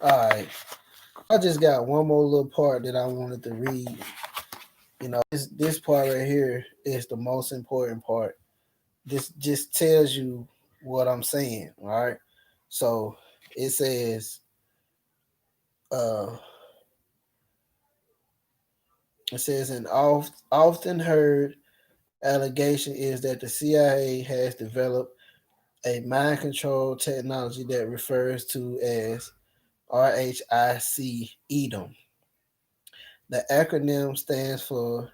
All right. I just got one more little part that I wanted to read. This part right here is the most important part. This just tells you what I'm saying. All right. So it says, uh, an often heard allegation is that the CIA has developed a mind control technology that refers to as R.H.I.C.E.D.O.M. The acronym stands for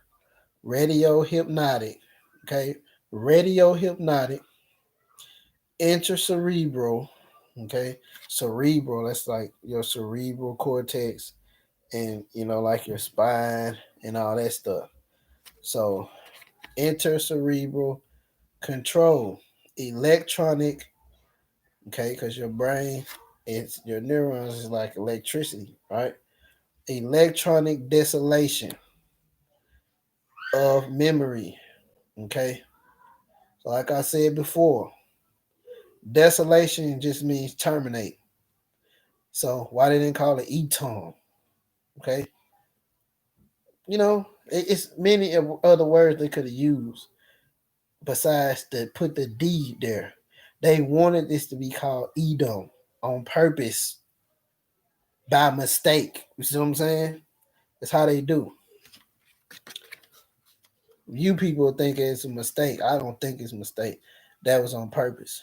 radio hypnotic, okay, radio hypnotic, intercerebral, okay, cerebral, that's like your cerebral cortex and, like your spine and all that stuff. So, intercerebral control, electronic, okay, because your brain, it's your neurons is like electricity, right? Electronic desolation of memory, okay? So like I said before, desolation just means terminate. So why they didn't call it E-Tom? Okay, it's many other words they could have used besides to put the D there. They wanted this to be called Edom on purpose by mistake. You see what I'm saying? That's how they do. You people think it's a mistake. I don't think it's a mistake. That was on purpose.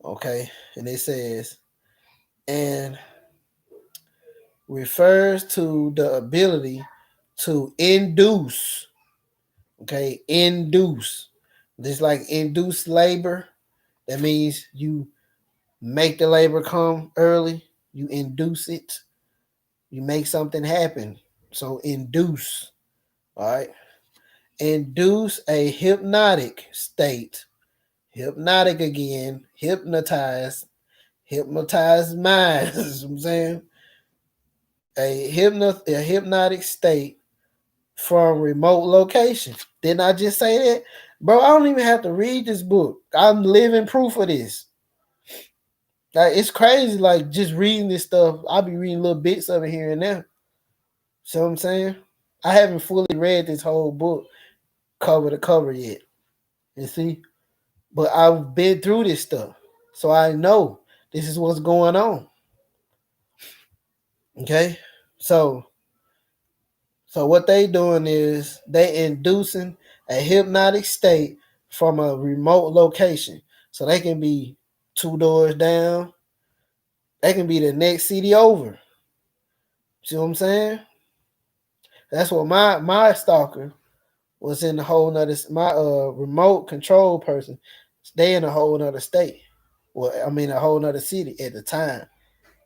Okay, and it says and refers to the ability to induce. Okay, induce. Just like induce labor, that means you make the labor come early, you induce it, you make something happen. So induce, all right? Induce a hypnotic state. Hypnotic again, hypnotize minds. You know what I'm saying? A hypnotic state from remote location. Didn't I just say that? Bro, I don't even have to read this book. I'm living proof of this. Like it's crazy, like just reading this stuff. I'll be reading little bits of it here and there. See what I'm saying? I haven't fully read this whole book cover to cover yet. You see? But I've been through this stuff. So I know this is what's going on. Okay? So what they doing is they inducing a hypnotic state from a remote location. So they can be two doors down. They can be the next city over. See what I'm saying? That's what my stalker was in a whole nother, my remote control person, they in a whole nother state. Well, I mean a whole nother city at the time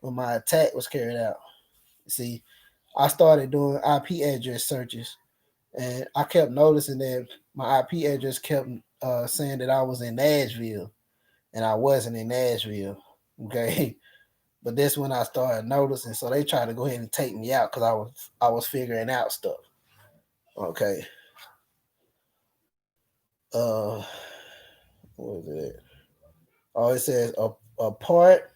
when my attack was carried out. See, I started doing IP address searches, and I kept noticing that my IP address kept saying that I was in Nashville, and I wasn't in Nashville. Okay, but that's when I started noticing. So they tried to go ahead and take me out because I was figuring out stuff. Okay. Uh, what was it? Oh, it says a part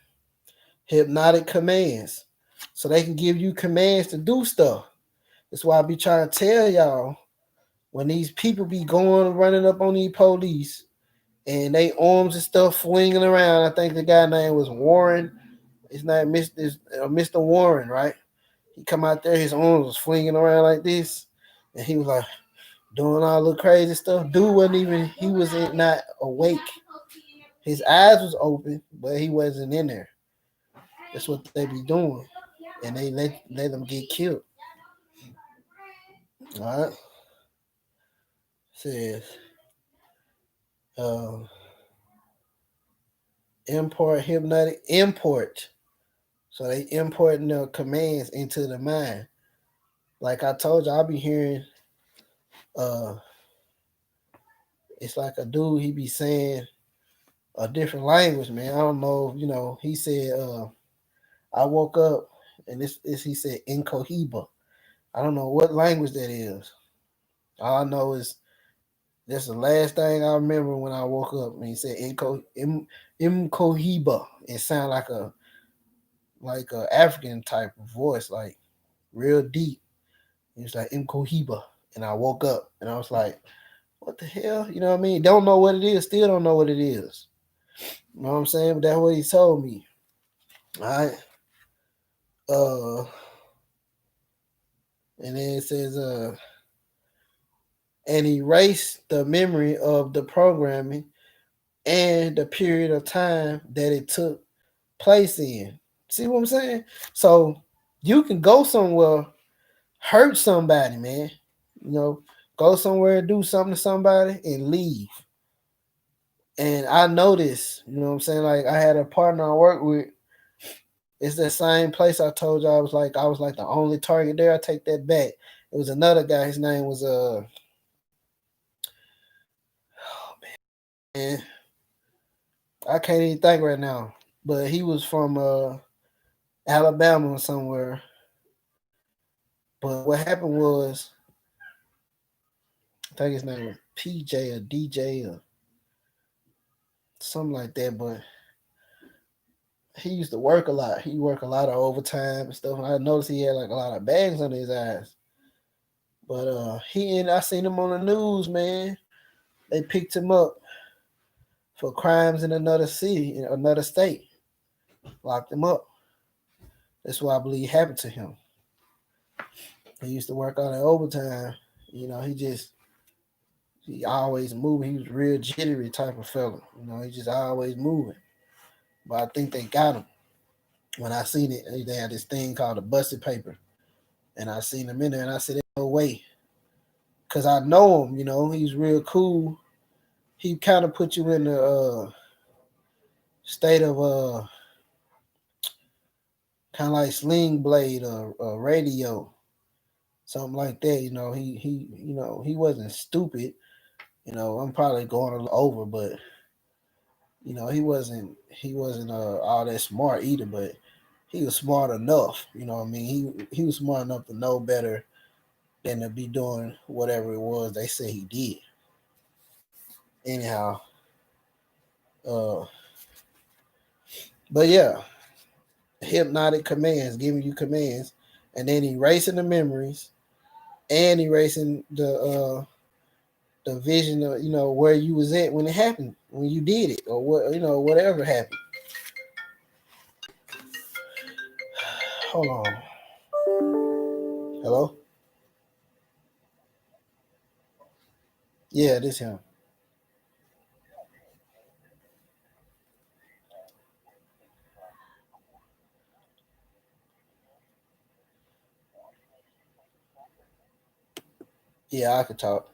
hypnotic commands, so they can give you commands to do stuff. That's why I be trying to tell y'all when these people be going running up on these police and they arms and stuff flinging around. I think the guy name was Warren. His name Mr. Warren, right? He come out there, his arms was flinging around like this, and he was like doing all the crazy stuff. Dude wasn't even he was not awake. His eyes was open, but he wasn't in there. That's what they be doing, and they let them get killed. All right, says uh, import hypnotic import. So they importing the commands into the mind. Like I told you, I'll be hearing. Uh, it's like a dude. He be saying a different language, man. I don't know. He said. I woke up and this he said incohiba. I don't know what language that is. All I know is that's the last thing I remember when I woke up. And he said incohiba. It sounded like a African type of voice, like real deep. He was like Mkohiba, and I woke up and I was like, "What the hell?" You know what I mean? Don't know what it is. Still don't know what it is. You know what I'm saying? But that's what he told me. All right. Uh, and then it says, and erase the memory of the programming and the period of time that it took place in. See what I'm saying? So you can go somewhere, hurt somebody, man. You know, go somewhere and do something to somebody and leave. And I noticed, you know what I'm saying? Like I had a partner I work with. It's the same place I told you I was like the only target there. I take that back. It was another guy. His name was oh man, I can't even think right now. But he was from Alabama or somewhere. But what happened was I think his name was PJ or DJ or something like that. But he used to work a lot. He worked a lot of overtime and stuff. And I noticed he had like a lot of bags under his eyes. But I seen him on the news, man. They picked him up for crimes in another city, in another state. Locked him up. That's what I believe happened to him. He used to work all that overtime. You know, he always moving. He was real jittery type of fella. You know, he just always moving. But I think they got him. When I seen it, they had this thing called a busted paper. And I seen him in there and I said, no way. Cause I know him, you know, he's real cool. He kind of put you in the state of kind of like Sling Blade or Radio, something like that. You know, he wasn't stupid. You know, I'm probably going a little over, but you know, he wasn't all that smart either, but he was smart enough. You know what I mean? He was smart enough to know better than to be doing whatever it was they say he did. Anyhow, uh, but yeah, hypnotic commands, giving you commands, and then erasing the memories and erasing the vision of where you was at when it happened, when you did it, or what whatever happened. Hold on, hello, yeah, this him. Yeah, I could talk.